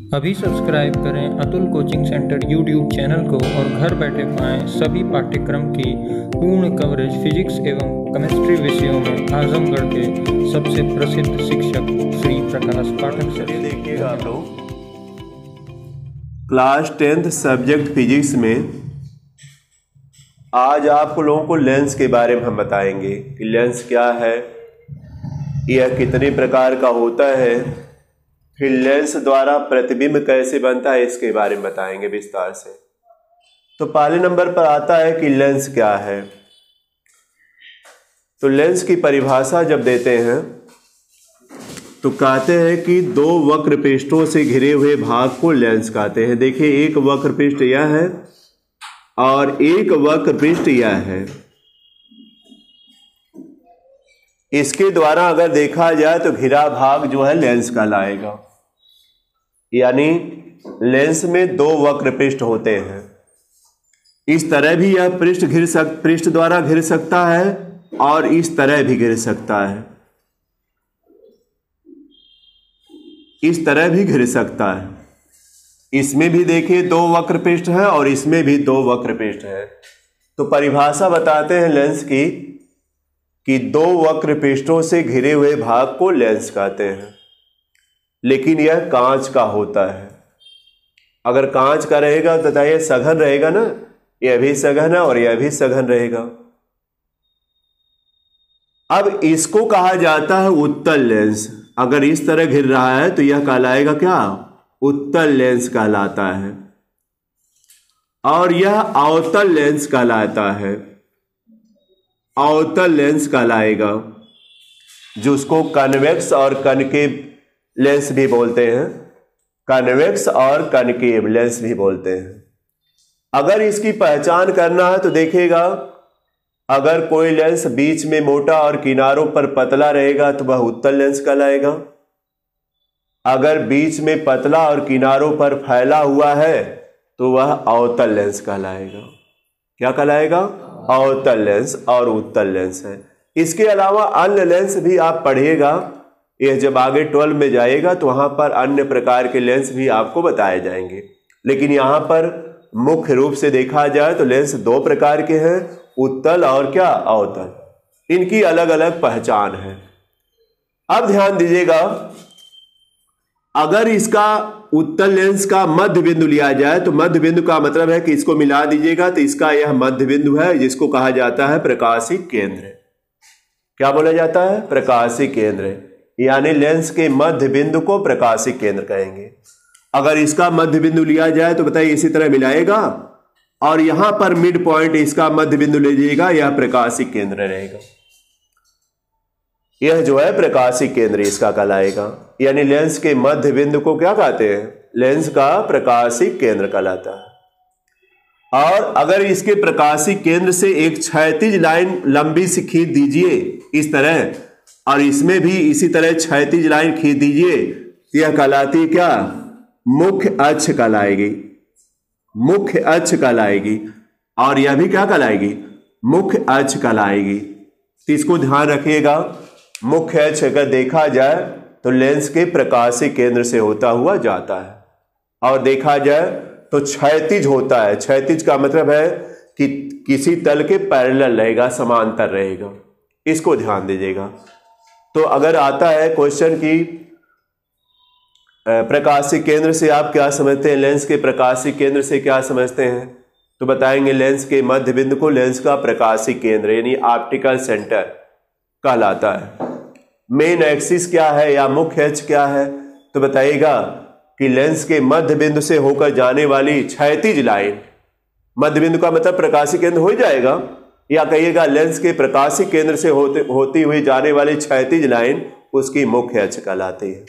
अभी सब्सक्राइब करें Atul coaching centre YouTube channel को और घर बैठे पाएं सभी पाठ्यक्रम की पूर्ण कवरेज फिजिक्स एवं केमिस्ट्री विषयों में आजमगढ़ के सबसे प्रसिद्ध शिक्षक श्री प्रकाश पाठक सर। देखिएगा आप लोग क्लास 10th सब्जेक्ट फिजिक्स में आज आप लोगों को लेंस के बारे में हम बताएंगे कि लेंस क्या है, यह कितने प्रकार का होता है, फिर लेंस द्वारा प्रतिबिंब कैसे बनता है, इसके बारे में बताएंगे विस्तार से। तो पहले नंबर पर आता है कि लेंस क्या है। तो लेंस की परिभाषा जब देते हैं तो कहते हैं कि दो वक्र पृष्ठों से घिरे हुए भाग को लेंस कहते हैं। देखिए, एक वक्र पृष्ठ यह है और एक वक्र पृष्ठ यह है। इसके द्वारा अगर देखा जाए तो घिरा भाग जो है लेंस कहलाएगा। यानी लेंस में दो वक्र पृष्ठ होते हैं। इस तरह भी यह पृष्ठ द्वारा घिर सकता है और इस तरह भी घिर सकता है, इस तरह भी घिर सकता है। इसमें भी देखिए दो वक्र पृष्ठ है और इसमें भी दो वक्र पृष्ठ है। तो परिभाषा बताते हैं लेंस की कि दो वक्र पृष्ठों से घिरे हुए भाग को लेंस कहते हैं। लेकिन यह कांच का होता है। अगर कांच का रहेगा तो यह सघन रहेगा ना, यह भी सघन है और यह भी सघन रहेगा। अब इसको कहा जाता है उत्तल लेंस। अगर इस तरह घिर रहा है तो यह कहलाएगा क्या? उत्तल लेंस कहलाता है। और यह अवतल लेंस कहलाता है, अवतल लेंस कहलाएगा, जिसको कन्वेक्स और कनकेव लेंस भी बोलते हैं। कन्वेक्स और कनकेव लेंस भी बोलते हैं। अगर इसकी पहचान करना है तो देखिएगा, अगर कोई लेंस बीच में मोटा और किनारों पर पतला रहेगा तो वह उत्तल लेंस कहलाएगा। अगर बीच में पतला और किनारों पर फैला हुआ है तो वह अवतल लेंस कहलाएगा। क्या कहलाएगा? अवतल लेंस और उत्तल लेंस है। इसके अलावा अन्य लेंस भी आप पढ़िएगा। यह जब आगे 12 में जाएगा तो वहां पर अन्य प्रकार के लेंस भी आपको बताए जाएंगे। लेकिन यहां पर मुख्य रूप से देखा जाए तो लेंस दो प्रकार के हैं, उत्तल और क्या? अवतल। इनकी अलग अलग पहचान है। अब ध्यान दीजिएगा, अगर इसका उत्तल लेंस का मध्य बिंदु लिया जाए तो मध्य बिंदु का मतलब है कि इसको मिला दीजिएगा तो इसका यह मध्य बिंदु है, जिसको कहा जाता है प्रकाशीय केंद्र। क्या बोला जाता है? प्रकाशीय केंद्र। यानी लेंस के मध्य बिंदु को प्रकाशीय केंद्र कहेंगे। अगर इसका मध्य बिंदु लिया जाए तो बताइए, इसी तरह मिलाएगा और यहां पर मिड पॉइंट इसका मध्य बिंदु ले जाइएगा, यह प्रकाशीय केंद्र रहेगा। यह जो है प्रकाशीय केंद्र इसका कहलाएगा। यानी लेंस के मध्य बिंदु को क्या कहते हैं? लेंस का प्रकाशीय केंद्र कहलाता है। और अगर इसके प्रकाशीय केंद्र से एक क्षैतिज लाइन लंबी सी खींच दीजिए इस तरह, और इसमें भी इसी तरह क्षैतिज लाइन खींच दीजिए, यह कहलाती क्या? मुख्य अक्ष कहलाएगी। मुख्य अक्ष कहलाएगी। और यह भी क्या कहलाएगी? मुख्य अक्ष कहलाएगी। तो इसको ध्यान रखिएगा। मुख्य अक्ष अगर देखा जाए तो लेंस के प्रकाशीय केंद्र से होता हुआ जाता है। और देखा जाए तो क्षैतिज होता है। क्षैतिज का मतलब है कि किसी तल के पैरेलल रहेगा, समांतर रहेगा। इसको ध्यान दीजिएगा। तो अगर आता है क्वेश्चन की प्रकाशीय केंद्र से आप क्या समझते हैं, लेंस के प्रकाशीय केंद्र से क्या समझते हैं, तो बताएंगे लेंस के मध्य बिंदु को लेंस का प्रकाशीय केंद्र यानी ऑप्टिकल सेंटर कहलाता है। मेन एक्सिस क्या है या मुख्य अक्ष क्या है, तो बताइएगा कि लेंस के मध्य बिंदु से होकर जाने वाली क्षैतिज लाइन, मध्य बिंदु का मतलब प्रकाशीय केंद्र हो जाएगा, या कहिएगा लेंस के प्रकाशीय केंद्र से होती हुई जाने वाली क्षैतिज लाइन उसकी मुख्य अक्ष कहलाती है।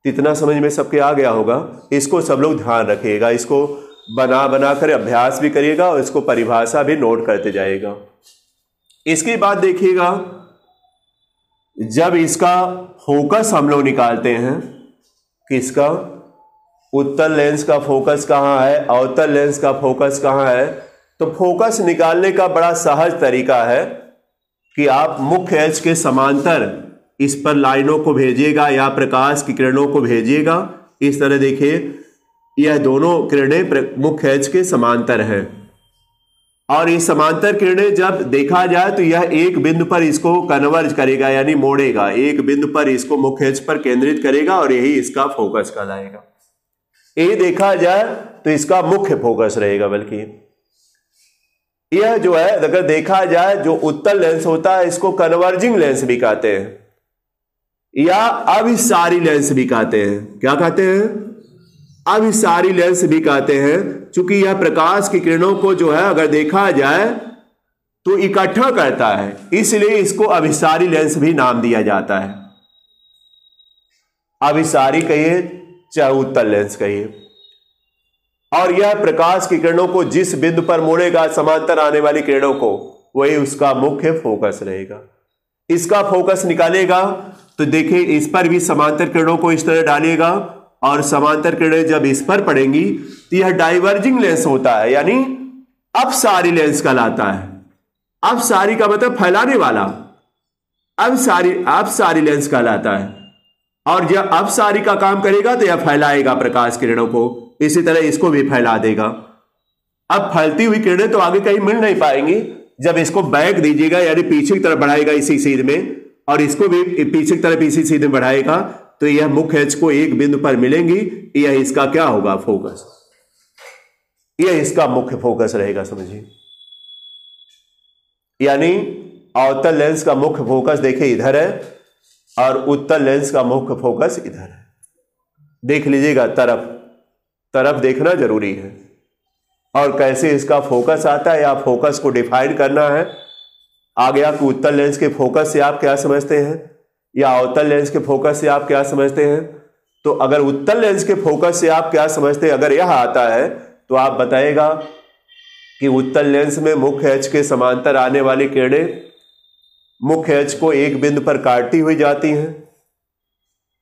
इतना समझ में सबके आ गया होगा। इसको सब लोग ध्यान रखिएगा। इसको बना कर अभ्यास भी करिएगा और इसको परिभाषा भी नोट करते जाइएगा। इसके बाद देखिएगा, जब इसका फोकस हम लोग निकालते हैं, किसका? उत्तल लेंस का फोकस कहाँ है, अवतल लेंस का फोकस कहाँ है, तो फोकस निकालने का बड़ा सहज तरीका है कि आप मुख्य अक्ष के समांतर इस पर लाइनों को भेजिएगा या प्रकाश की किरणों को भेजिएगा इस तरह देखिए यह दोनों किरणें मुख्य अक्ष के समांतर हैं और ये समांतर किरणें जब देखा जाए तो यह एक बिंदु पर इसको कन्वर्ज करेगा यानी मोड़ेगा, एक बिंदु पर इसको मुख्य अक्ष पर केंद्रित करेगा और यही इसका फोकस कहलाएगा। ये देखा जाए तो इसका मुख्य फोकस रहेगा। बल्कि यह जो है अगर देखा जाए जो उत्तल लेंस होता है इसको कन्वर्जिंग लेंस भी कहते हैं या अभिसारी लेंस भी कहते हैं। क्या कहते हैं? अभिसारी लेंस भी कहते हैं। चूंकि यह प्रकाश की किरणों को जो है अगर देखा जाए तो इकट्ठा करता है, इसलिए इसको अभिसारी लेंस भी नाम दिया जाता है। अभिसारी कहिए चाहे उत्तल लेंस कहिए। और यह प्रकाश की किरणों को जिस बिंदु पर मोड़ेगा समांतर आने वाली किरणों को, वही उसका मुख्य फोकस रहेगा। इसका फोकस निकालेगा तो देखिए इस पर भी समांतर किरणों को इस तरह डालेगा और समांतर किरणें जब इस पर पड़ेंगी तो यह डाइवर्जिंग लेंस होता है यानी अपसारी लेंस कहलाता है। अपसारी का मतलब फैलाने वाला, अपसारी लेंस कहलाता है। और जब अपसारी का काम करेगा तो यह फैलाएगा प्रकाश किरणों को, इसी तरह इसको भी फैला देगा। अब फैलती हुई किरणें तो आगे कहीं मिल नहीं पाएंगी, जब इसको बैक दीजिएगा यानी पीछे की तरफ बढ़ाएगा इसी सीध में और इसको भी पीछे की तरफ इसी सीध में बढ़ाएगा तो यह मुख्य अक्ष को एक बिंदु पर मिलेंगी। यह इसका क्या होगा? फोकस। यह इसका मुख्य फोकस रहेगा, समझिए। यानी अवतल लेंस का मुख्य फोकस देखिए इधर है और उत्तल लेंस का मुख्य फोकस इधर है। देख लीजिएगा, तरफ देखना जरूरी है। और कैसे इसका फोकस आता है या फोकस को डिफाइन करना है। आ गया कि उत्तल लेंस के फोकस से आप क्या समझते हैं या अवतल लेंस के फोकस से आप क्या समझते हैं। तो अगर उत्तल लेंस के फोकस से आप क्या समझते हैं, अगर यह आता है तो आप बताइएगा कि उत्तल लेंस में मुख्य अक्ष के समांतर आने वाली किरणें मुख्य अक्ष को एक बिंदु पर काटती हुई जाती हैं।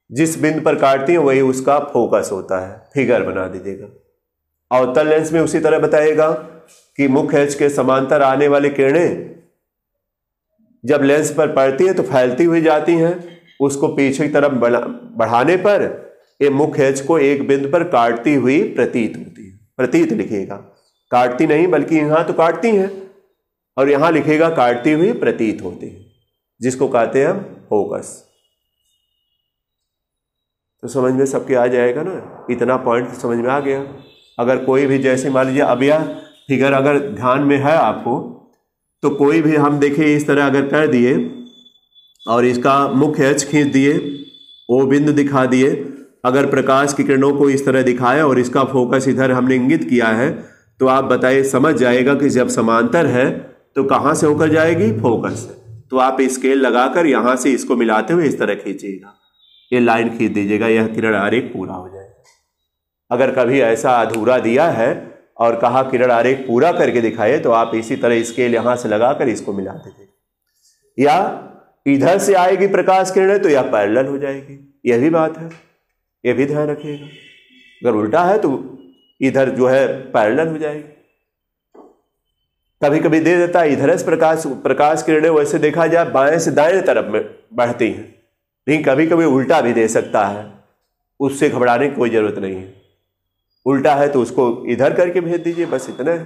जिस बिंदु पर काटती हैं वही उसका फोकस होता है। फिगर बना दीजिएगा। अवतल लेंस में उसी तरह बताइएगा कि मुख्य अक्ष के समांतर आने वाली किरणें जब लेंस पर पड़ती है तो फैलती हुई जाती हैं, उसको पीछे की तरफ बढ़ाने पर ये मुख्य अक्ष को एक बिंदु पर काटती हुई प्रतीत होती है। प्रतीत लिखिएगा, काटती नहीं, बल्कि यहां तो काटती हैं और यहां लिखिएगा काटती हुई प्रतीत होती है, जिसको कहते हैं फोकस। तो समझ में सबके आ जाएगा ना, इतना पॉइंट समझ में आ गया। अगर कोई भी जैसे मान लीजिए अब यह फिगर अगर ध्यान में है आपको, तो कोई भी हम देखिए इस तरह अगर कर दिए और इसका मुख्य अक्ष खींच दिए, ओ बिंदु दिखा दिए, अगर प्रकाश की किरणों को इस तरह दिखाया और इसका फोकस इधर हमने इंगित किया है, तो आप बताइए समझ जाएगा कि जब समांतर है तो कहां से होकर जाएगी? फोकस से। तो आप स्केल लगाकर यहां से इसको मिलाते हुए इस तरह खींचिएगा, ये लाइन खींच दीजिएगा, यह किरण आरेख पूरा हो जाएगा। अगर कभी ऐसा अधूरा दिया है और कहा किरण आरेख पूरा करके दिखाए तो आप इसी तरह स्केल यहां से लगाकर इसको मिला दीजिए। या इधर से आएगी प्रकाश किरणें तो यह पैरेलल हो जाएगी, यह भी बात है, यह भी ध्यान रखिएगा। अगर उल्टा है तो इधर जो है पैरेलल हो जाएगी। कभी कभी दे देता है इधर से प्रकाश किरणें वैसे देखा जाए बाएं से दाएं तरफ में बढ़ती हैं, लेकिन कभी कभी उल्टा भी दे सकता है, उससे घबराने की कोई जरूरत नहीं है। उल्टा है तो उसको इधर करके भेज दीजिए, बस इतना है।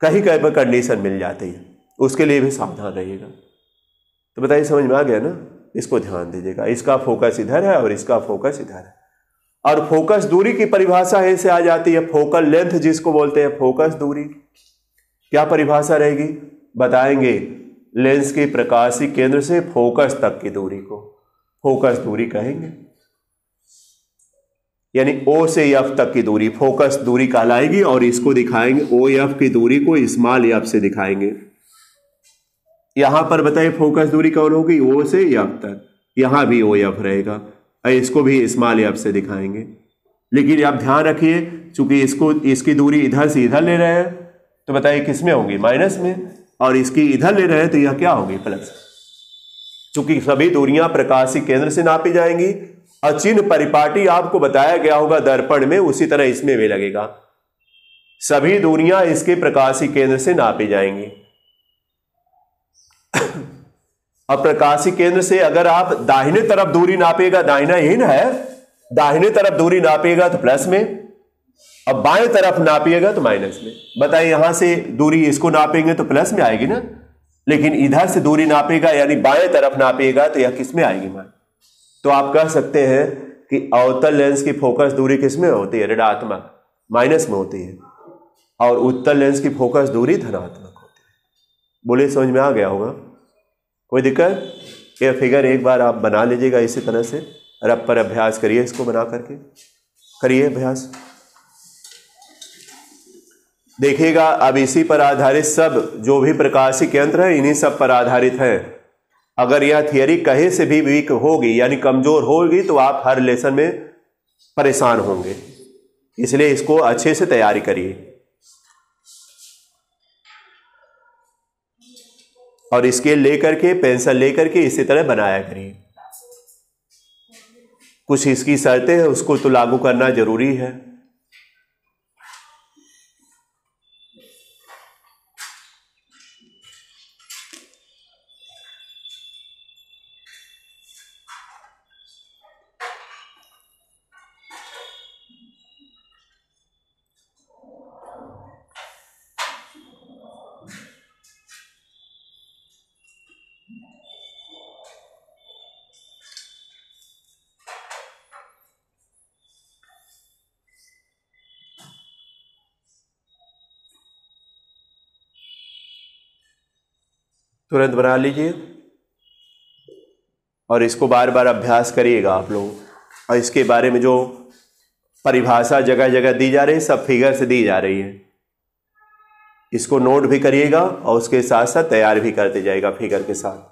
कहीं कहीं पर कंडीशन मिल जाती है, उसके लिए भी सावधान रहिएगा। तो बताइए समझ में आ गया ना, इसको ध्यान दीजिएगा। इसका फोकस इधर है और इसका फोकस इधर है। और फोकस दूरी की परिभाषा ऐसे आ जाती है, फोकल लेंथ जिसको बोलते हैं, फोकस दूरी क्या परिभाषा रहेगी बताएंगे। लेंस के प्रकाशीय केंद्र से फोकस तक की दूरी को फोकस दूरी कहेंगे, यानी O से F तक की दूरी फोकस दूरी कहलाएगी। और इसको दिखाएंगे OF की दूरी को स्मॉल f से दिखाएंगे। यहां पर बताइए फोकस दूरी कौन होगी? O से F तक, यहां भी OF रहेगा, इसको भी स्मॉल f से दिखाएंगे। लेकिन आप ध्यान रखिए, चूंकि इसकी दूरी इधर से इधर ले रहे हैं तो बताइए किस में होगी? माइनस में। और इसकी इधर ले रहे हैं तो यह क्या होगी? प्लस। चूंकि सभी दूरियां प्रकाशीय केंद्र से नापी जाएंगी और चिन्ह परिपाटी आपको बताया गया होगा दर्पण में, उसी तरह इसमें भी लगेगा। सभी दूरियां इसके प्रकाशीय केंद्र से नापी जाएंगी। और प्रकाशीय केंद्र से अगर आप दाहिने तरफ दूरी नापेगा, दाहिना इन है दाहिने तरफ दूरी नापिएगा तो प्लस में, अब बाएं तरफ नापिएगा तो माइनस में। बताइए यहां से दूरी इसको नापेंगे तो प्लस में आएगी ना, लेकिन इधर से दूरी नापेगा यानी बाएं तरफ नापिएगा तो यह किस में आएगी मान। तो आप कह सकते हैं कि अवतल लेंस की फोकस दूरी किस में होती है, ऋणात्मक माइनस में होती है, और उत्तल लेंस की फोकस दूरी धनात्मक होती है। बोलिए समझ में आ गया होगा, कोई दिक्कत? यह फिगर एक बार आप बना लीजिएगा इसी तरह से, रब पर अभ्यास करिए, इसको बना करके करिए अभ्यास, देखिएगा। अब इसी पर आधारित सब जो भी प्रकाशिक यंत्र है इन्हीं सब पर आधारित है। अगर यह थियरी कहीं से भी वीक होगी यानी कमजोर होगी तो आप हर लेसन में परेशान होंगे, इसलिए इसको अच्छे से तैयारी करिए और स्केल लेकर के पेंसिल लेकर के इसी तरह बनाया करिए। कुछ इसकी शर्तें हैं उसको तो लागू करना जरूरी है। तुरंत बना लीजिए और इसको बार बार अभ्यास करिएगा आप लोग। और इसके बारे में जो परिभाषा जगह जगह दी जा रही है सब फिगर से दी जा रही है, इसको नोट भी करिएगा और उसके साथ साथ तैयार भी करते जाइएगा फिगर के साथ।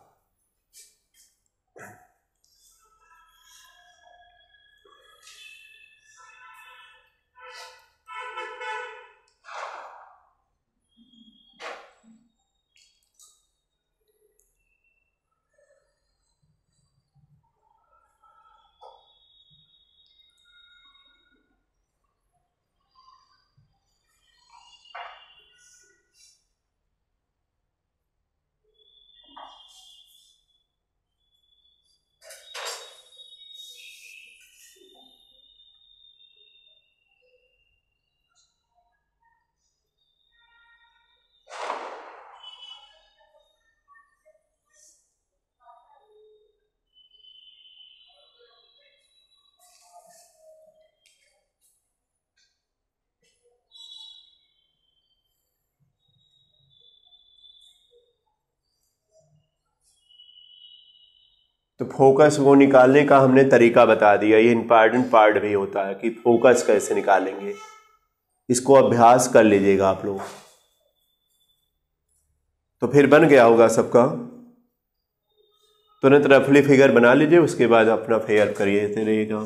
तो फोकस को निकालने का हमने तरीका बता दिया, ये इंपॉर्टेंट पार्ट भी होता है कि फोकस कैसे निकालेंगे, इसको अभ्यास कर लीजिएगा आप लोग। तो फिर बन गया होगा सबका, तुरंत रफली फिगर बना लीजिए, उसके बाद अपना फेयर करिए रहेगा।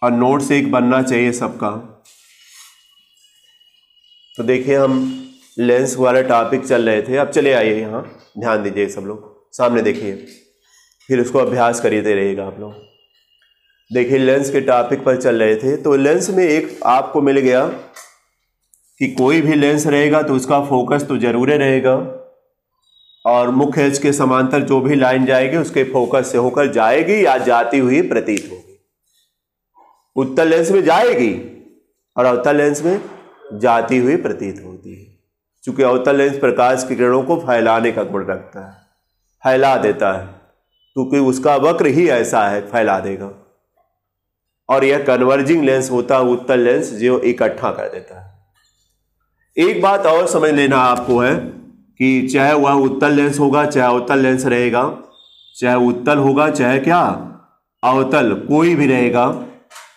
और नोट्स एक बनना चाहिए सबका। तो देखिए हम लेंस वाला टॉपिक चल रहे थे, अब चले आइए यहाँ, ध्यान दीजिए सब लोग, सामने देखिए, फिर उसको अभ्यास करिए रहेगा आप लोग। देखिए लेंस के टॉपिक पर चल रहे थे, तो लेंस में एक आपको मिल गया कि कोई भी लेंस रहेगा तो उसका फोकस तो जरूर रहेगा, और मुख्य अक्ष के समांतर जो भी लाइन जाएगी उसके फोकस से होकर जाएगी या जाती हुई प्रतीत होगी। उत्तल लेंस में जाएगी और अवतल लेंस में जाती हुई प्रतीत होती है। चूंकि अवतल लेंस प्रकाश की किरणों को फैलाने का गुण रखता है, फैला देता है, क्योंकि उसका वक्र ही ऐसा है, फैला देगा। और यह कन्वर्जिंग लेंस होता है उत्तल लेंस, जो इकट्ठा कर देता है। एक बात और समझ लेना आपको है कि चाहे वह उत्तल लेंस होगा चाहे अवतल लेंस रहेगा, चाहे उत्तल होगा चाहे क्या अवतल, कोई भी रहेगा,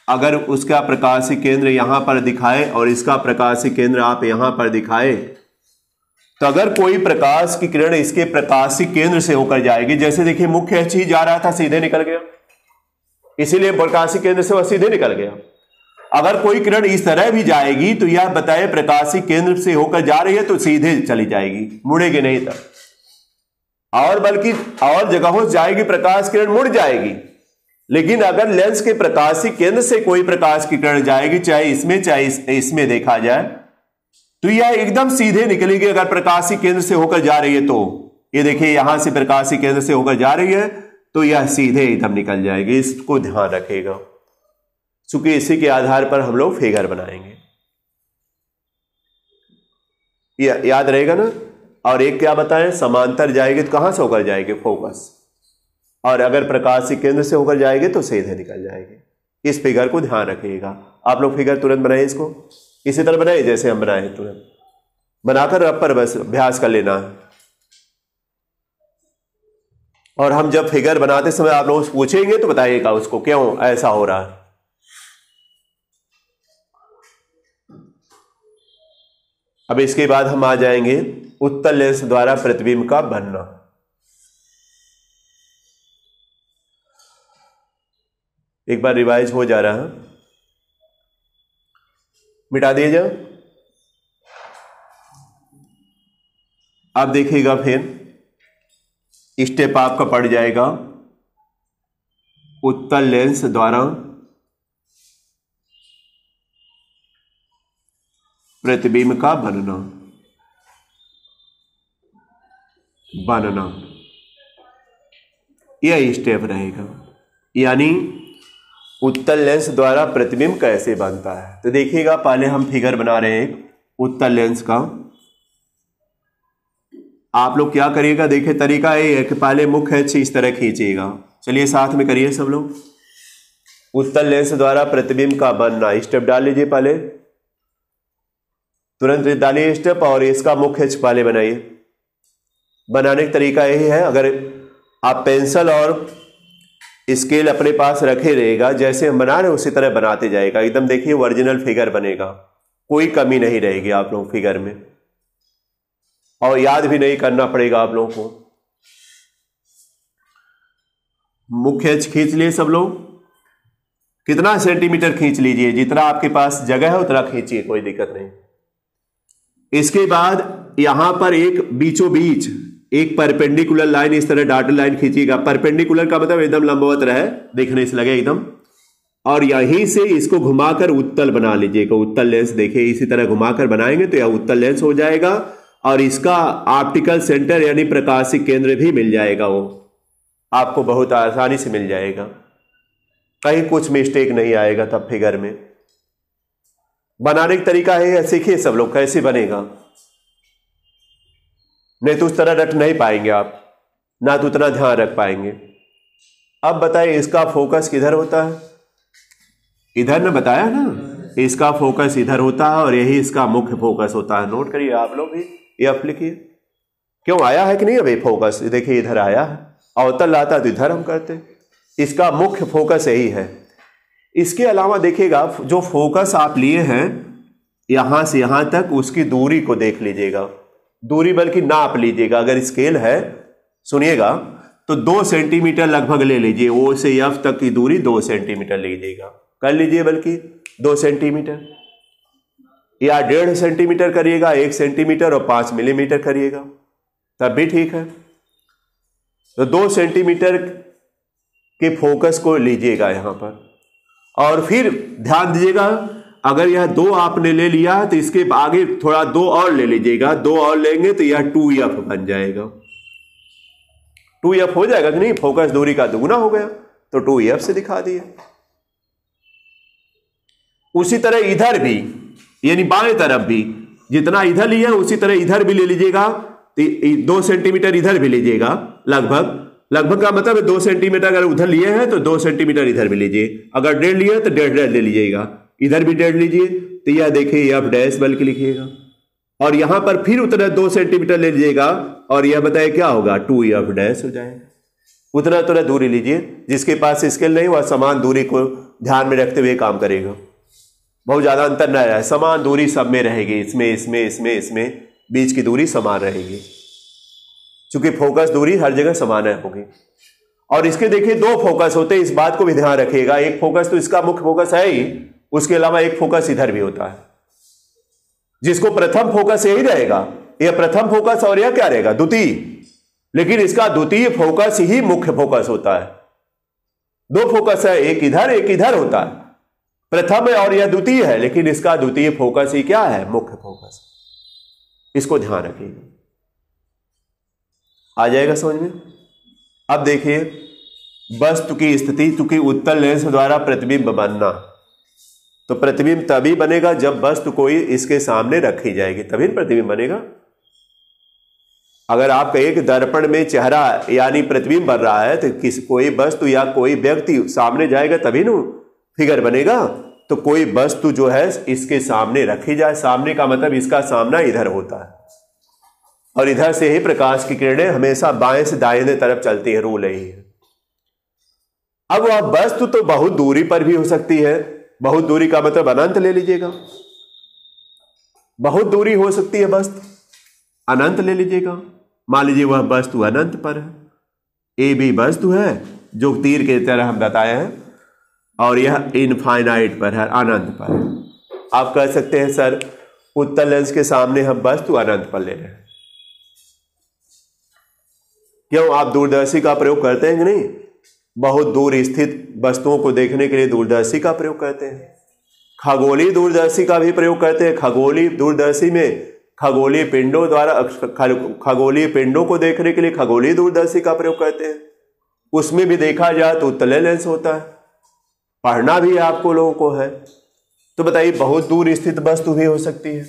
अगर उसका प्रकाशीय केंद्र यहां पर दिखाए और इसका प्रकाशीय केंद्र आप यहां पर दिखाए, तो अगर कोई प्रकाश की किरण इसके प्रकाशीय केंद्र से होकर जाएगी, जैसे देखिए मुख्य अक्ष ही जा रहा था सीधे निकल गया, इसीलिए प्रकाशीय केंद्र से वह सीधे निकल गया। अगर कोई किरण इस तरह भी जाएगी तो यह बताए प्रकाशीय केंद्र से होकर जा रही है तो सीधे चली जाएगी, मुड़ेगी नहीं तब, और बल्कि और जगहों से जाएगी प्रकाश किरण, मुड़ जाएगी। लेकिन अगर लेंस के प्रकाशीय केंद्र से कोई प्रकाश की किरण जाएगी, चाहे इसमें चाहे इसमें देखा जाए, तो यह एकदम सीधे निकलेगी अगर प्रकाशीय केंद्र से होकर जा रही है तो, ये देखिए यहां से प्रकाशीय केंद्र से होकर जा रही है तो यह सीधे एकदम निकल जाएगी, इसको ध्यान रखिएगा, क्योंकि इसी के आधार पर हम लोग फिगर बनाएंगे। याद रहेगा ना। और एक क्या बताएं, समांतर जाएगी तो कहां से होकर जाएगी, फोकस, और अगर प्रकाशीय केंद्र से होकर जाएगी तो सीधे निकल जाएगी। इस फिगर को ध्यान रखिएगा। आप लोग फिगर तुरंत बनाए, इसको इसी तरह बनाए जैसे हम बनाए, तुरंत बनाकर रब पर बस अभ्यास कर लेना है। और हम जब फिगर बनाते समय आप लोग पूछेंगे तो बताइएगा उसको क्यों ऐसा हो रहा है। अब इसके बाद हम आ जाएंगे उत्तल लेंस द्वारा प्रतिबिंब का बनना। एक बार रिवाइज हो जा रहा है, मिटा दिए जाओ। अब देखिएगा फिर स्टेप आपका पड़ जाएगा उत्तल लेंस द्वारा प्रतिबिंब का बनना। यह स्टेप रहेगा, यानी उत्तल लेंस द्वारा प्रतिबिंब कैसे बनता है। तो देखिएगा पहले हम फिगर बना रहे हैं उत्तल लेंस का। आप लोग क्या करिएगा, देखिए तरीका ये है कि पहले मुख्य अक्ष इस तरह खींचिएगा। चलिए साथ में करिए सब लोग। उत्तल लेंस द्वारा प्रतिबिंब का बनना, स्टेप डाल लीजिए पहले, तुरंत डालिए स्टेप, और इसका मुख्य अक्ष पहले बनाइए। बनाने का तरीका यही है, अगर आप पेंसिल और स्केल अपने पास रखे रहेगा, जैसे हम बना रहे उसी तरह बनाते जाएगा। एकदम देखिए ओरिजिनल फिगर बनेगा, कोई कमी नहीं रहेगी आप लोग फिगर में, और याद भी नहीं करना पड़ेगा आप लोगों को। मुख्य अक्ष खींच लिए सब लोग, कितना सेंटीमीटर खींच लीजिए, जितना आपके पास जगह है उतना खींचिए, कोई दिक्कत नहीं। इसके बाद यहां पर एक बीचों बीच एक परपेंडिकुलर लाइन, इस तरह डॉटेड लाइन खींचिएगा। परपेंडिकुलर का मतलब एकदम लंबवत रहे, देखने से लगे एकदम, और यहीं से इसको घुमाकर उत्तल बना लीजिएगा। उत्तल लेंस देखिए इसी तरह घुमाकर बनाएंगे तो यह उत्तल लेंस हो जाएगा, और इसका ऑप्टिकल सेंटर यानी प्रकाशिक केंद्र भी मिल जाएगा, वो आपको बहुत आसानी से मिल जाएगा, कहीं कुछ मिस्टेक नहीं आएगा तब फिगर में। बनाने का तरीका है, सीखिए सब लोग कैसे बनेगा, नहीं तो उस तरह रट नहीं पाएंगे आप, ना तो उतना ध्यान रख पाएंगे। अब बताइए इसका फोकस किधर होता है, इधर ने बताया ना, इसका फोकस इधर होता है और यही इसका मुख्य फोकस होता है। नोट करिए आप लोग भी, ये आप लिखिए। क्यों आया है कि नहीं अभी फोकस, देखिए इधर आया है, अवतल आता तो इधर हम करते, इसका मुख्य फोकस यही है। इसके अलावा देखिएगा जो फोकस आप लिए हैं यहां से यहां तक, उसकी दूरी को देख लीजिएगा, दूरी बल्कि नाप लीजिएगा। अगर स्केल है सुनिएगा तो 2 सेंटीमीटर लगभग ले लीजिए, ओ से एफ तक की दूरी 2 सेंटीमीटर लीजिएगा, कर लीजिए बल्कि 2 सेंटीमीटर, या 1.5 सेंटीमीटर करिएगा, 1 सेंटीमीटर और 5 मिलीमीटर करिएगा तब भी ठीक है। तो 2 सेंटीमीटर के फोकस को लीजिएगा यहां पर, और फिर ध्यान दीजिएगा अगर यह 2 आपने ले लिया तो इसके आगे थोड़ा 2 और ले लीजिएगा, 2 और लेंगे तो यह 2f बन जाएगा। 2f हो जाएगा कि नहीं, फोकस दूरी का दुगुना हो गया तो 2f से दिखा दिए। उसी तरह इधर भी, यानी बाएं तरफ भी जितना इधर लिया उसी तरह इधर भी ले लीजिएगा, 2 सेंटीमीटर इधर भी लीजिएगा, लगभग का मतलब 2 सेंटीमीटर अगर उधर लिए हैं तो 2 सेंटीमीटर इधर भी लीजिए, अगर 1.5 लिए तो 1.5 ले लीजिएगा, इधर भी 1.5 लीजिए तो यह देखिए एफ डैश बल्कि लिखिएगा, और यहां पर फिर उतना 2 सेंटीमीटर ले लीजिएगा और यह बताए क्या होगा 2f डैश हो जाएगा। उतना दूरी लीजिए, जिसके पास स्केल नहीं वह समान दूरी को ध्यान में रखते हुए काम करेगा, बहुत ज्यादा अंतर न रहे, समान दूरी सब में रहेगी, इसमें बीच की दूरी समान रहेगी, क्योंकि फोकस दूरी हर जगह समान होगी। और इसके देखिए 2 फोकस होते हैं, इस बात को भी ध्यान रखिएगा, एक फोकस तो इसका मुख्य फोकस है ही, उसके अलावा एक फोकस इधर भी होता है, जिसको प्रथम फोकस यही रहेगा, यह प्रथम फोकस और यह क्या रहेगा द्वितीय, लेकिन इसका द्वितीय फोकस ही मुख्य फोकस होता है। 2 फोकस है, एक इधर होता है, प्रथम है और यह द्वितीय है, लेकिन इसका द्वितीय फोकस ही क्या है, मुख्य फोकस। इसको ध्यान रखिएगा। आ जाएगा समझ में। अब देखिए वस्तु की स्थिति, चूंकि उत्तल लेंस द्वारा प्रतिबिंब बनना, तो प्रतिबिंब तभी बनेगा जब वस्तु कोई इसके सामने रखी जाएगी, तभी प्रतिबिंब बनेगा। अगर आप कहिए कि दर्पण में चेहरा यानी प्रतिबिंब बन रहा है, तो कोई वस्तु या कोई व्यक्ति सामने जाएगा तभी ना फिगर बनेगा। तो कोई वस्तु जो है इसके सामने रखी जाए, सामने का मतलब इसका सामना इधर होता है, और इधर से ही प्रकाश की किरणें हमेशा बाएं से दाहिने तरफ चलती है, रूल यही है। अब वह वस्तु तो बहुत दूरी पर भी हो सकती है, बहुत दूरी का मतलब अनंत ले लीजिएगा, बहुत दूरी हो सकती है वस्तु, अनंत ले लीजिएगा। मान लीजिए वह वस्तु अनंत पर है, ए बी वस्तु है जो तीर के तरह हम बताए हैं, और यह इनफाइनाइट पर है, अनंत पर है। आप कह सकते हैं सर उत्तल लेंस के सामने हम वस्तु अनंत पर ले रहे हैं, क्यों? आप दूरदर्शी का प्रयोग करते हैं कि नहीं? बहुत दूर स्थित वस्तुओं को देखने के लिए दूरदर्शी का प्रयोग करते हैं, खगोलीय दूरदर्शी का भी प्रयोग करते हैं। खगोलीय दूरदर्शी में खगोलीय पिंडों द्वारा, खगोलीय पिंडों को देखने के लिए खगोलीय दूरदर्शी का प्रयोग करते हैं, उसमें भी देखा जाए तो उत्तल लेंस होता है। पढ़ना भी आपको लोगों को है, तो बताइए बहुत दूर स्थित वस्तु भी हो सकती है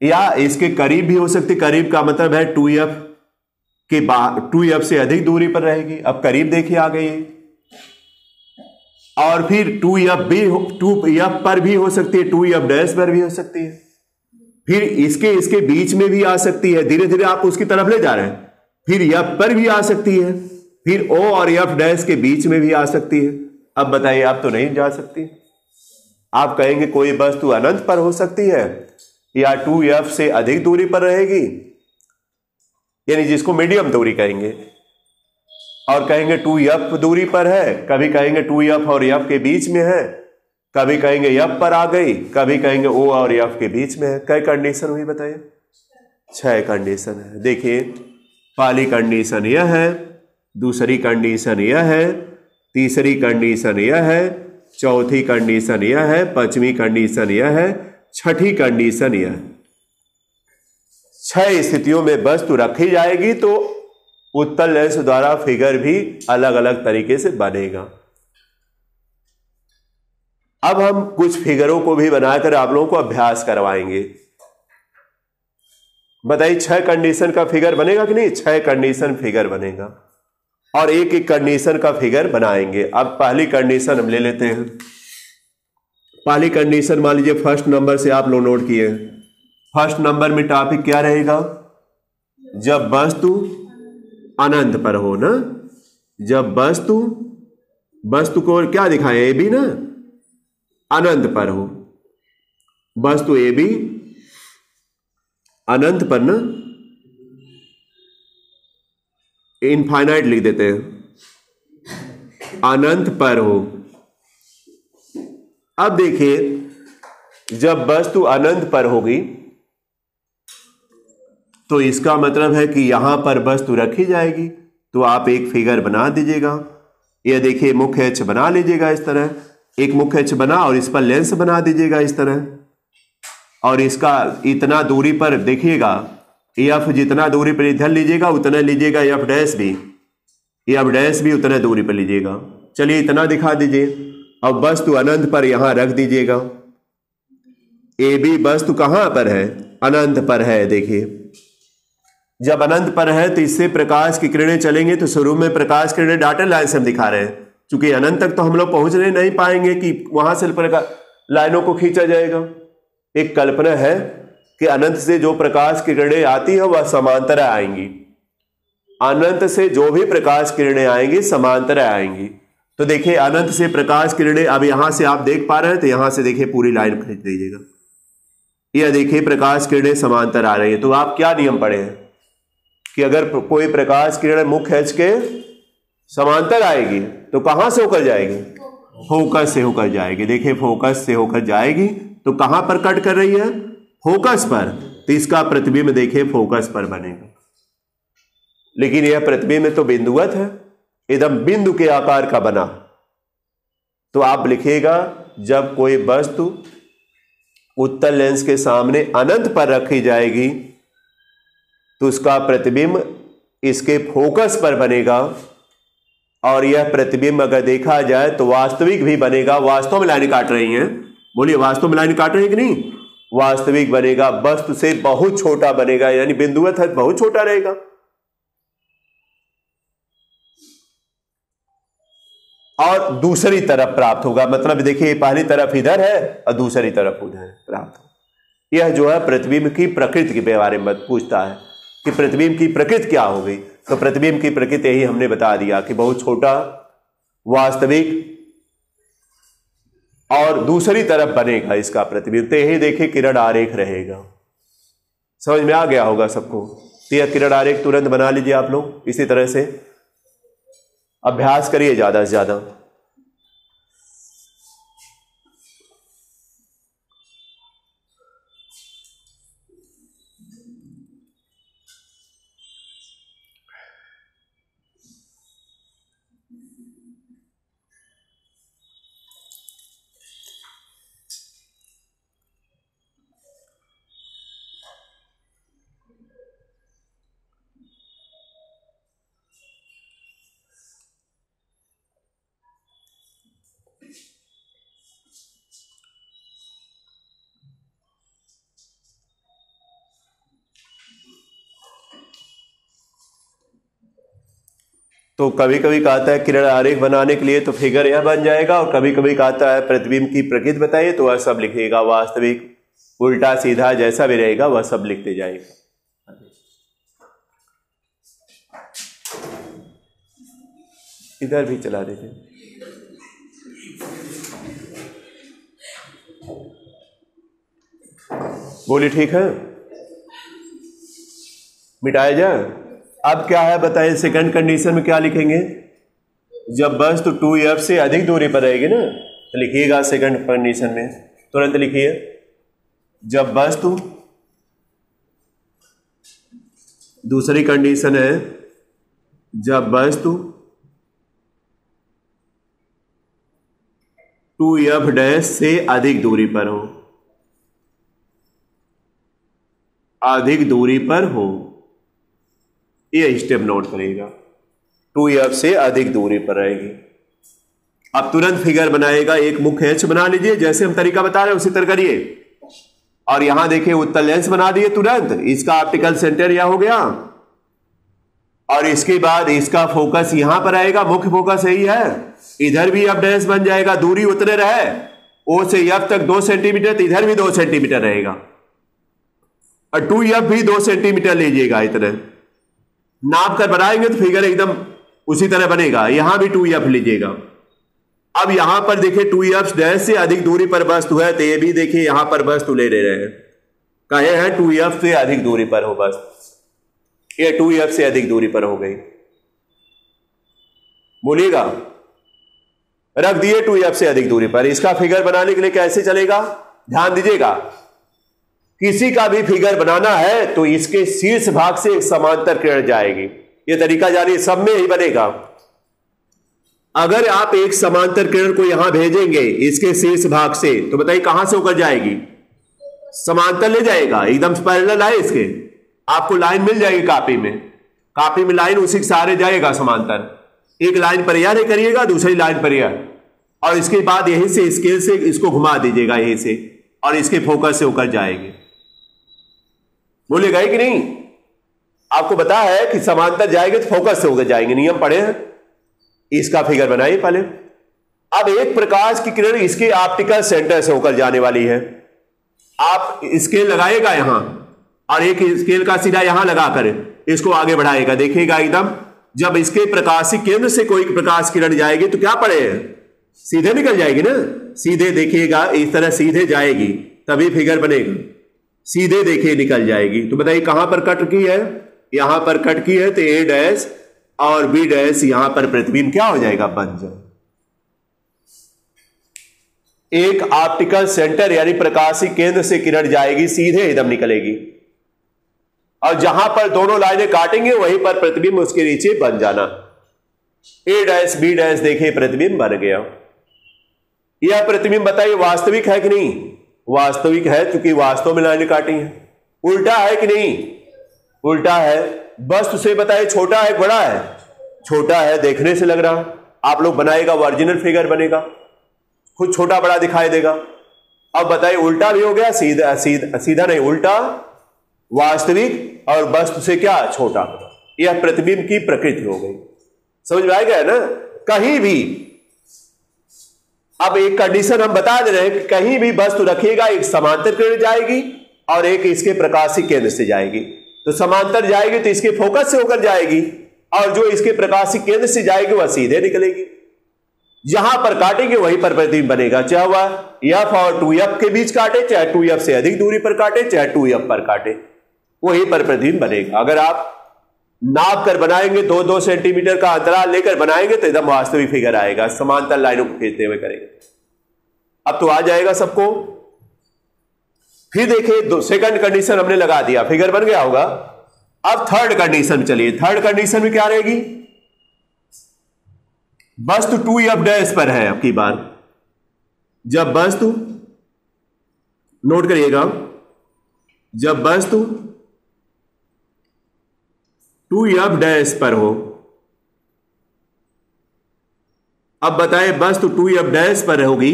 या इसके करीब भी हो सकती है। करीब का मतलब है 2f के 2f से अधिक दूरी पर रहेगी। अब करीब देखिए आ गई, और फिर 2f पर भी हो सकती है, 2f डैश पर भी हो सकती है, फिर इसके बीच में भी आ सकती है, धीरे धीरे आप उसकी तरफ ले जा रहे हैं, फिर f पर भी आ सकती है, फिर o और f डैश के बीच में भी आ सकती है। अब बताइए आप तो नहीं जा सकती। आप कहेंगे कोई वस्तु अनंत पर हो सकती है या 2f से अधिक दूरी पर रहेगी, यानी जिसको मीडियम दूरी कहेंगे, और कहेंगे 2f दूरी पर है, कभी कहेंगे 2f और f के बीच में है, कभी कहेंगे f पर आ गई, कभी कहेंगे o और f के बीच में है। कई कंडीशन हुई बताइए? 6 कंडीशन है। देखिए पहली कंडीशन यह है, दूसरी कंडीशन यह है, तीसरी कंडीशन यह है, चौथी कंडीशन यह है, पांचवी कंडीशन यह है, छठी कंडीशन यह है। 6 स्थितियों में वस्तु रखी जाएगी तो उत्तल लेंस द्वारा फिगर भी अलग अलग तरीके से बनेगा। अब हम कुछ फिगरों को भी बनाकर आप लोगों को अभ्यास करवाएंगे। बताइए 6 कंडीशन का फिगर बनेगा कि नहीं? 6 कंडीशन फिगर बनेगा, और एक एक कंडीशन का फिगर बनाएंगे। अब पहली कंडीशन हम ले लेते हैं। पहली कंडीशन मान लीजिए फर्स्ट नंबर से आप लोग नोट किए। फर्स्ट नंबर में टॉपिक क्या रहेगा? जब वस्तु अनंत पर हो ना, जब वस्तु को क्या दिखाएं? ए बी ना, अनंत पर हो, वस्तु ए बी अनंत पर ना, इनफाइनाइट लिख देते हैं, अनंत पर हो। अब देखिए जब वस्तु अनंत पर होगी तो इसका मतलब है कि यहां पर वस्तु रखी जाएगी। तो आप एक फिगर बना दीजिएगा। यह देखिए मुख्य अक्ष बना लीजिएगा इस तरह, एक मुख्य अक्ष बना और इस पर लेंस बना दीजिएगा इस तरह, और इसका इतना दूरी पर देखिएगा, एफ जितना दूरी पर इधर लीजिएगा उतना लीजिएगा, एफ डैश भी उतना दूरी पर लीजिएगा। चलिए इतना दिखा दीजिए। अब वस्तु अनंत पर यहां रख दीजिएगा। ए बी वस्तु कहां पर है? अनंत पर है। देखिए जब अनंत पर है तो इससे प्रकाश की किरणें चलेंगे, तो शुरू में प्रकाश किरणें डॉटेड लाइन से हम दिखा रहे हैं, क्योंकि अनंत तक तो हम लोग पहुंचने नहीं पाएंगे कि वहां से लाइनों को खींचा जाएगा। एक कल्पना है कि अनंत से जो प्रकाश की किरणें आती है वह समांतर आएंगी, अनंत से जो भी प्रकाश किरणें आएंगी समांतर आएंगी। तो देखिए अनंत से प्रकाश किरणें, अब यहां से आप देख पा रहे हैं तो यहां से देखिए पूरी लाइन खींच दीजिएगा। यह देखिए प्रकाश किरणें समांतर आ रही है। तो आप क्या नियम पढ़े हैं कि अगर कोई प्रकाश किरण मुख्य अक्ष के समांतर आएगी तो कहां से होकर जाएगी? फोकस से होकर जाएगी। देखिए फोकस से होकर जाएगी तो कहां पर कट कर रही है? फोकस पर। तो इसका प्रतिबिंब देखिए फोकस पर बनेगा, लेकिन यह प्रतिबिंब तो बिंदुवत है, एकदम बिंदु के आकार का बना। तो आप लिखिएगा जब कोई वस्तु उत्तल लेंस के सामने अनंत पर रखी जाएगी तो उसका प्रतिबिंब इसके फोकस पर बनेगा और यह प्रतिबिंब अगर देखा जाए तो वास्तविक भी बनेगा। वास्तव में लाइन काट रही हैं, बोलिए वास्तव में लाइन काट रही है कि नहीं? वास्तविक बनेगा, वस्तु से बहुत छोटा बनेगा, यानी बिंदुवत है बहुत छोटा रहेगा। और दूसरी तरफ प्राप्त होगा, मतलब देखिए पहली तरफ इधर है और दूसरी तरफ उधर प्राप्त हो। यह जो है प्रतिबिंब की प्रकृति के बारे में पूछता है कि प्रतिबिंब की प्रकृति क्या हो गई। तो प्रतिबिंब की प्रकृति यही हमने बता दिया कि बहुत छोटा, वास्तविक और दूसरी तरफ बनेगा इसका प्रतिबिंब। तो यही देखिए किरण आरेख रहेगा। समझ में आ गया होगा सबको? तो यह किरण आरेख तुरंत बना लीजिए आप लोग। इसी तरह से अभ्यास करिए ज्यादा से ज्यादा। तो कभी कभी कहता है किरण आरेख बनाने के लिए तो फिगर यह बन जाएगा, और कभी कभी कहता है प्रतिबिंब की प्रकृति बताइए तो वह सब लिखिएगा। वास्तविक, उल्टा सीधा जैसा भी रहेगा वह सब लिखते जाएगा। इधर भी चला देते, बोलिए ठीक है, मिटाया जाए। अब क्या है बताइए, सेकंड कंडीशन में क्या लिखेंगे? जब वस्तु 2f से अधिक दूरी पर रहेगी ना, तो लिखिएगा सेकंड कंडीशन में, तुरंत लिखिए। जब वस्तु, दूसरी कंडीशन है जब वस्तु 2f डैश से अधिक दूरी पर हो, अधिक दूरी पर हो, ये स्टेप नोट करिएगा। 2f से अधिक दूरी पर रहेगी। अब तुरंत फिगर बनाएगा, एक मुख्य अक्ष बना लीजिए, जैसे हम तरीका बता रहे हैं उसी तरह करिए। और यहां देखिए उत्तल लेंस बना दिए तुरंत, इसका ऑप्टिकल सेंटर यह हो गया, और इसके बाद इसका फोकस यहां पर आएगा, मुख्य फोकस यही है। इधर भी अब डैश बन जाएगा, दूरी उतने रहे, ओ से एफ तक 2 सेंटीमीटर, तो इधर भी 2 सेंटीमीटर रहेगा, और 2f भी 2 सेंटीमीटर लीजिएगा। इतने नाप कर बनाएंगे तो फिगर एकदम उसी तरह बनेगा। यहां भी 2f लीजिएगा। अब यहां पर देखिए 2f डैश से अधिक दूरी पर वस्तु है, तो ये भी देखिए यहां पर वस्तु ले रहे हैं, कहे हैं 2f से अधिक दूरी पर हो वस्तु, ये 2f से अधिक दूरी पर हो गई। बोलिएगा, रख दिए 2f से अधिक दूरी पर। इसका फिगर बनाने के लिए कैसे चलेगा, ध्यान दीजिएगा। किसी का भी फिगर बनाना है तो इसके शीर्ष भाग से एक समांतर किरण जाएगी। यह तरीका जानिए, सब में ही बनेगा। अगर आप एक समांतर किरण को यहां भेजेंगे इसके शीर्ष भाग से, तो बताइए कहां से होकर जाएगी? समांतर ले जाएगा, एकदम पैरेलल है इसके, आपको लाइन मिल जाएगी कापी में। कापी में लाइन उसी के सहारे जाएगा समांतर। एक लाइन पर यह करिएगा, दूसरी लाइन पर यह, और इसके बाद यहीं से स्केल से इसको घुमा दीजिएगा यहीं से, और इसके फोकस से होकर जाएगी। बोलेगा कि नहीं? आपको पता है कि समांतर जाएंगे तो फोकस से होकर जाएंगे, नियम पढ़े हैं। इसका फिगर बनाइए पहले। अब एक प्रकाश की किरण इसके ऑप्टिकल सेंटर से होकर जाने वाली है। आप स्केल लगाएगा यहां, और एक स्केल का सीधा यहां लगाकर इसको आगे बढ़ाएगा, देखिएगा एकदम जब इसके प्रकाशी केंद्र से कोई प्रकाश किरण जाएगी तो क्या पड़े, सीधे निकल जाएगी ना। सीधे देखिएगा, इस तरह सीधे जाएगी तभी फिगर बनेगा। सीधे देखिए निकल जाएगी। तो बताइए कहां पर कट की है? यहां पर कट की है, तो ए डैश और बी डैश यहां पर प्रतिबिंब क्या हो जाएगा, बन जाए। एक ऑप्टिकल सेंटर यानी प्रकाशी केंद्र से किरण जाएगी, सीधे एकदम निकलेगी, और जहां पर दोनों लाइनें काटेंगे वहीं पर प्रतिबिंब उसके नीचे बन जाना। ए डैश बी डैश देखिए प्रतिबिंब बन गया। यह प्रतिबिंब बताइए वास्तविक है कि नहीं? वास्तविक है, क्योंकि वास्तव में लाइनें काटी हैं। उल्टा है कि नहीं? उल्टा है। वस्तु से बताइए छोटा है बड़ा है? छोटा है, देखने से लग रहा। आप लोग बनाएगा वो ओरिजिनल फिगर बनेगा, खुद छोटा बड़ा दिखाई देगा। अब बताइए उल्टा भी हो गया, सीधा सीधा सीधा नहीं, उल्टा वास्तविक और वस्तु से क्या छोटा। यह प्रतिबिंब की प्रकृति हो गई। समझ में आ गया ना? कहीं भी अब एक कंडीशन हम बता दे रहे हैं कि कहीं भी वस्तु रखिएगा, एक समांतर किरण जाएगी और एक इसके प्रकाशिक केंद्र से जाएगी। तो समांतर जाएगी तो इसके फोकस से होकर जाएगी, और जो इसके प्रकाशिक केंद्र से जाएगी वह सीधे निकलेगी। जहां पर काटेंगे वहीं पर प्रतिबिंब बनेगा, चाहे वह F और 2F के बीच काटे, चाहे 2F से अधिक दूरी पर काटे, चाहे 2F पर काटे, वहीं पर प्रतिबिंब बनेगा। अगर आप नाप कर बनाएंगे, 2-2 सेंटीमीटर का अंतराल लेकर बनाएंगे तो एकदम वास्तविक फिगर आएगा, समांतर लाइनों को खींचते हुए करेंगे। अब तो आ जाएगा सबको। फिर देखिए सेकंड कंडीशन हमने लगा दिया, फिगर बन गया होगा। अब थर्ड कंडीशन में चलिए। थर्ड कंडीशन में क्या रहेगी? वस्तु 2F डैश पर है। अब की बार जब वस्तु, नोट करिएगा, जब वस्तु 2F डैश पर हो। अब बताएं वस्तु 2F डैश पर होगी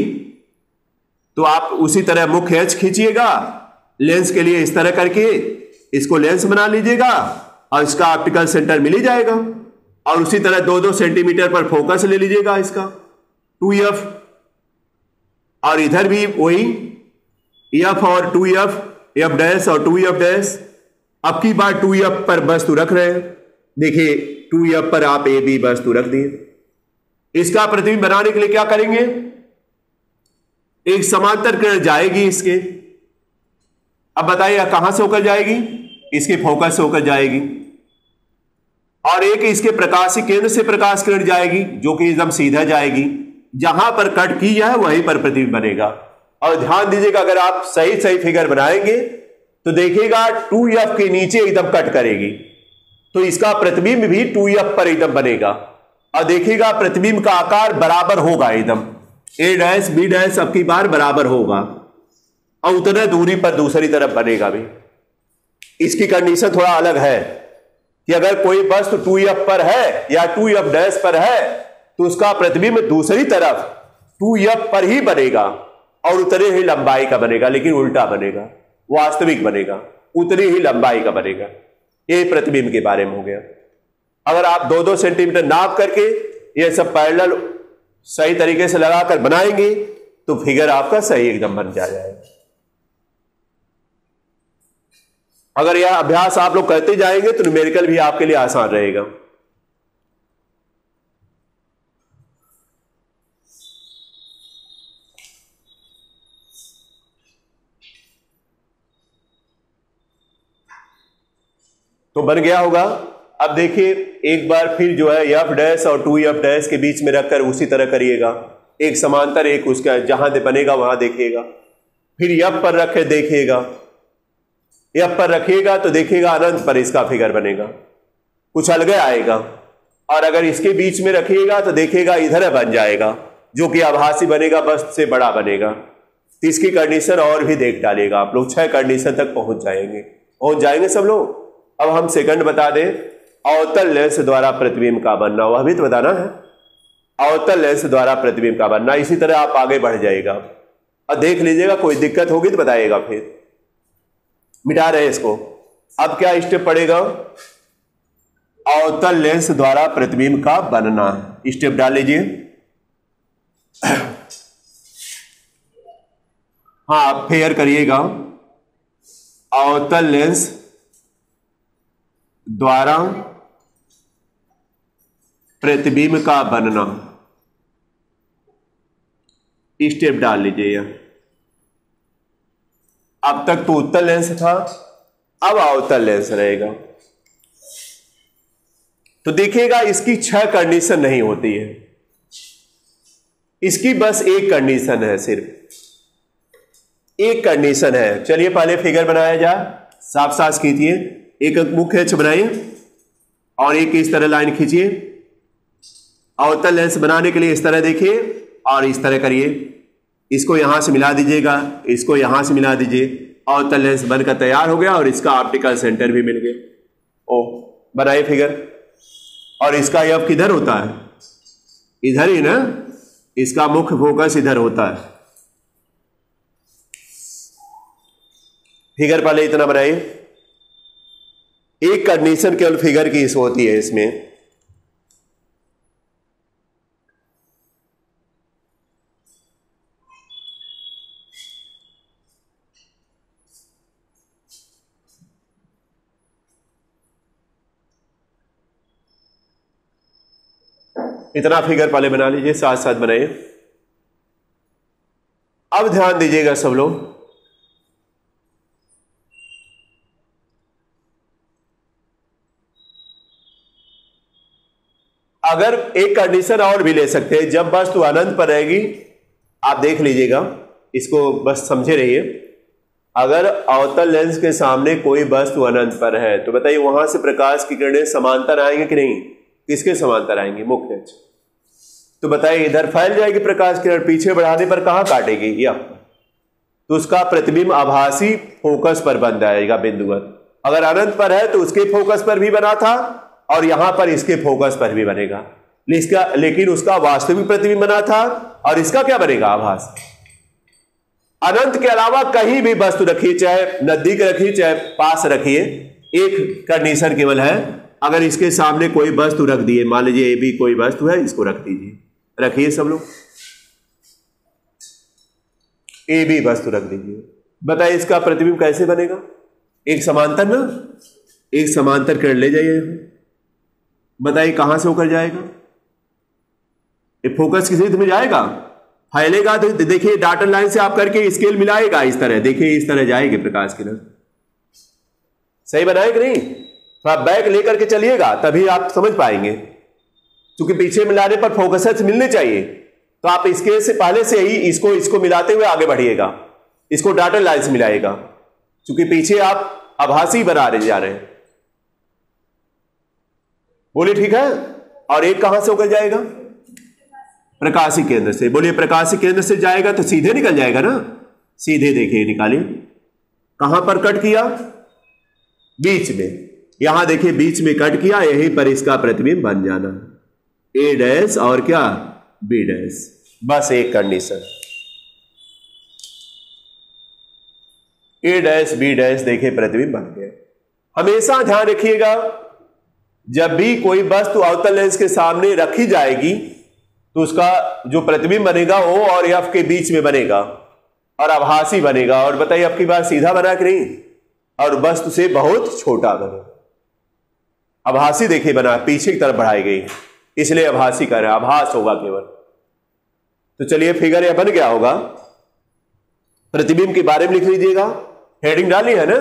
तो आप उसी तरह मुख्य एच खींचिएगा, लेंस के लिए इस तरह करके इसको लेंस बना लीजिएगा और इसका ऑप्टिकल सेंटर मिल ही जाएगा। और उसी तरह 2-2 सेंटीमीटर पर फोकस ले लीजिएगा इसका 2F, और इधर भी वही F और 2F, F डैश और 2F डैश। अब की बार 2F पर वस्तु रख रहे हैं। देखिए 2F पर आप ए बी वस्तु रख दिए। इसका प्रतिबिंब बनाने के लिए क्या करेंगे? एक समांतर किरण जाएगी इसके। अब बताइए कहां से होकर जाएगी? इसके फोकस से होकर जाएगी। और एक इसके प्रकाशिक केंद्र से प्रकाश किरण जाएगी जो कि एकदम सीधा जाएगी। जहां पर कट की है वहीं पर प्रतिबिंब बनेगा। और ध्यान दीजिएगा, अगर आप सही सही फिगर बनाएंगे तो देखिएगा 2F के नीचे एकदम कट करेगी तो इसका प्रतिबिंब भी 2F पर एकदम बनेगा। और देखिएगा प्रतिबिंब का आकार बराबर होगा, एकदम A डैश B डैश अब की बार बराबर होगा और उतने दूरी पर दूसरी तरफ बनेगा भी। इसकी कंडीशन थोड़ा अलग है कि अगर कोई वस्तु 2F पर है या 2F डैश पर है तो उसका प्रतिबिंब दूसरी तरफ 2F पर ही बनेगा और उतने ही लंबाई का बनेगा, लेकिन उल्टा बनेगा, वास्तविक बनेगा, उतनी ही लंबाई का बनेगा। ये प्रतिबिंब के बारे में हो गया। अगर आप 2-2 सेंटीमीटर नाप करके ये सब पैरेलल सही तरीके से लगाकर बनाएंगे तो फिगर आपका सही एकदम बन जाएगा। अगर यह अभ्यास आप लोग करते जाएंगे तो न्यूमेरिकल भी आपके लिए आसान रहेगा। तो बन गया होगा। अब देखिए एक बार फिर जो है F डैश और 2F डैश के बीच में रखकर उसी तरह करिएगा, एक समांतर एक उसका जहां से बनेगा वहां देखिएगा। फिर F पर रखे देखिएगा, F पर रखिएगा तो देखिएगा अनंत पर इसका फिगर बनेगा, कुछ अलग आएगा। और अगर इसके बीच में रखिएगा तो देखिएगा इधर बन जाएगा जो कि आभासी बनेगा, बस से बड़ा बनेगा। तो इसकी कंडीशन और भी देख डालिएगा आप लोग, 6 कंडीशन तक पहुंच जाएंगे सब लोग। अब हम सेकंड बता दें, अवतल लेंस द्वारा प्रतिबिंब का बनना, वह भी तो बताना है। अवतल लेंस द्वारा प्रतिबिंब का बनना, इसी तरह आप आगे बढ़ जाएगा और देख लीजिएगा, कोई दिक्कत होगी तो बताइएगा। फिर मिटा रहे इसको। अब क्या स्टेप पड़ेगा? अवतल लेंस द्वारा प्रतिबिंब का बनना, स्टेप डाल लीजिए। हाँ, आप फेयर करिएगा। अवतल लेंस द्वारा प्रतिबिंब का बनना, स्टेप डाल लीजिए। अब तक तो उत्तल लेंस था, अब अवतल लेंस रहेगा। तो देखिएगा इसकी 6 कंडीशन नहीं होती है, इसकी बस एक कंडीशन है, सिर्फ एक कंडीशन है। चलिए पहले फिगर बनाया जाए, साफ साफ खींचिए, एक मुख्य अक्ष बनाइए और एक इस तरह लाइन खींचिए। अवतल लेंस बनाने के लिए इस तरह देखिए और इस तरह करिए, इसको यहां से मिला दीजिएगा, इसको यहां से मिला दीजिए। अवतल लेंस बनकर तैयार हो गया और इसका ऑप्टिकल सेंटर भी मिल गया। ओ बनाए फिगर। और इसका एफ किधर होता है? इधर ही ना, इसका मुख्य फोकस इधर होता है। फिगर पहले इतना बनाइए। एक कंडीशन केवल फिगर की होती है इसमें, इतना फिगर पहले बना लीजिए, साथ साथ बनाइए। अब ध्यान दीजिएगा सब लोग, अगर एक कंडीशन और भी ले सकते हैं, जब वस्तु अनंत पर रहेगी, आप देख लीजिएगा, इसको बस समझे रहिए। अगर अवतल लेंस के सामने कोई वस्तु अनंत पर है तो बताइए वहां से प्रकाश की किरणें समांतर आएंगे कि नहीं? किसके समांतर आएंगी? मुख्य अक्ष। तो बताइए इधर फैल जाएगी प्रकाश किरण, पीछे बढ़ाने पर कहां काटेगी? या तो उसका प्रतिबिंब आभासी फोकस पर बन जाएगा बिंदुवत। अगर अनंत पर है तो उसके फोकस पर भी बना था और यहां पर इसके फोकस पर भी बनेगा, लेकिन उसका वास्तविक प्रतिबिंब बना था और इसका क्या बनेगा? आभास। अनंत के अलावा कहीं भी वस्तु रखिए, चाहे नजदीक रखिए चाहे पास रखिए, एक कंडीशन केवल है, अगर इसके सामने कोई वस्तु रख दिए, मान लीजिए ए बी कोई वस्तु है, इसको रख दीजिए, रखिए सब लोग, ए बी वस्तु रख दीजिए। बताइए इसका प्रतिबिंब कैसे बनेगा? एक समांतर ना, एक समांतर किरण ले जाइए, बताइए कहां से होकर जाएगा? ये फोकस किस में जाएगा? फैलेगा तो देखिए डॉटेड लाइन से आप करके स्केल मिलाएगा, इस तरह देखिए, इस तरह जाएगी प्रकाश किरण। सही बनाए कि नहीं? थोड़ा बैक लेकर के चलिएगा तभी आप समझ पाएंगे, क्योंकि पीछे मिलाने पर फोकस मिलने चाहिए। तो आप इसके से पहले से ही इसको मिलाते हुए आगे बढ़िएगा, इसको डॉटेड लाइन से मिलाएगा, क्योंकि पीछे आप आभासी बना रहे जा रहे हैं। बोलिए ठीक है? और एक कहां से होकर जाएगा? प्रकाशी केंद्र से। बोलिए प्रकाशी केंद्र से जाएगा तो सीधे निकल जाएगा ना, सीधे देखिए निकालिए। कहां पर कट किया? बीच में। यहां देखिए बीच में कट किया, यहीं पर इसका प्रतिबिंब बन जाना, ए डैश और क्या? B dash. बस एक condition, A dash B dash देखिए प्रतिबिंब बन गया। हमेशा ध्यान रखिएगा, जब भी कोई वस्तु अवतल लेंस के सामने रखी जाएगी तो उसका जो प्रतिबिंब बनेगा वो और एफ के बीच में बनेगा और आभासी बनेगा। और बताइए आपकी बात सीधा बना कि नहीं? और वस्तु से बहुत छोटा बनेगा। आभासी देखिए बना, पीछे की तरफ बढ़ाई गई, इसलिए आभासी कर रहे हैं, आभास होगा केवल। तो चलिए फिगर यह बन गया होगा। प्रतिबिंब के बारे में लिख लीजिएगा, हेडिंग डाली है ना,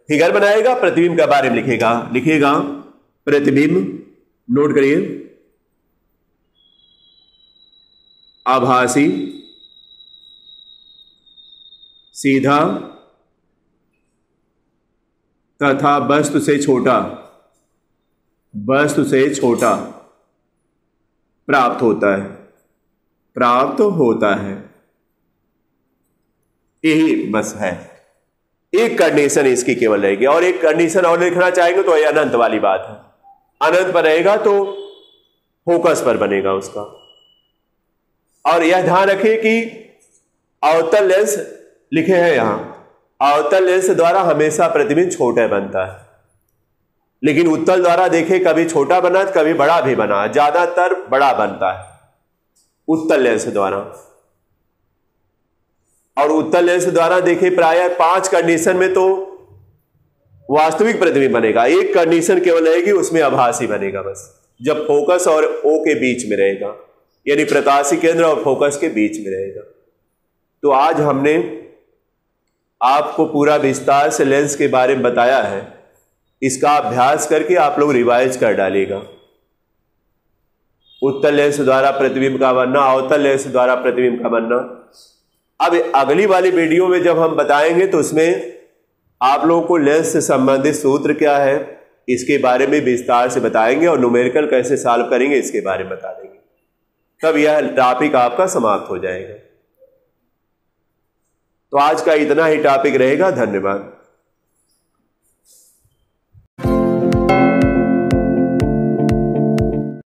फिगर बनाएगा, प्रतिबिंब के बारे में लिखिएगा प्रतिबिंब, नोट करिए, आभासी, सीधा तथा वस्तु से छोटा प्राप्त होता है। यही बस है, एक कंडीशन इसकी केवल रहेगी। और एक कंडीशन और लिखना चाहेंगे तो यह अनंत वाली बात है। अनंत पर रहेगा तो फोकस पर बनेगा उसका। और यह ध्यान रखिए कि अवतल लेंस लिखे हैं यहां, अवतल लेंस द्वारा हमेशा प्रतिबिंब छोटा बनता है, लेकिन उत्तल द्वारा देखे कभी छोटा बना कभी बड़ा भी बना, ज्यादातर बड़ा बनता है उत्तल लेंस द्वारा। और उत्तल लेंस द्वारा देखे प्रायः 5 कंडीशन में तो वास्तविक प्रतिबिंब बनेगा, एक कंडीशन केवल रहेगी उसमें आभासी बनेगा, बस जब फोकस और ओ के बीच में रहेगा, यानी प्रकाशी केंद्र और फोकस के बीच में रहेगा। तो आज हमने आपको पूरा विस्तार से लेंस के बारे में बताया है, इसका अभ्यास करके आप लोग रिवाइज कर डालिएगा। उत्तल लेंस द्वारा प्रतिबिंब का बनना, अवतल लेंस द्वारा प्रतिबिंब का बनना। अब अगली वाली वीडियो में जब हम बताएंगे तो उसमें आप लोगों को लेंस से संबंधित सूत्र क्या है इसके बारे में विस्तार से बताएंगे, और न्यूमेरिकल कैसे सॉल्व करेंगे इसके बारे में बता देंगे। तब यह टॉपिक आपका समाप्त हो जाएगा। तो आज का इतना ही टॉपिक रहेगा। धन्यवाद।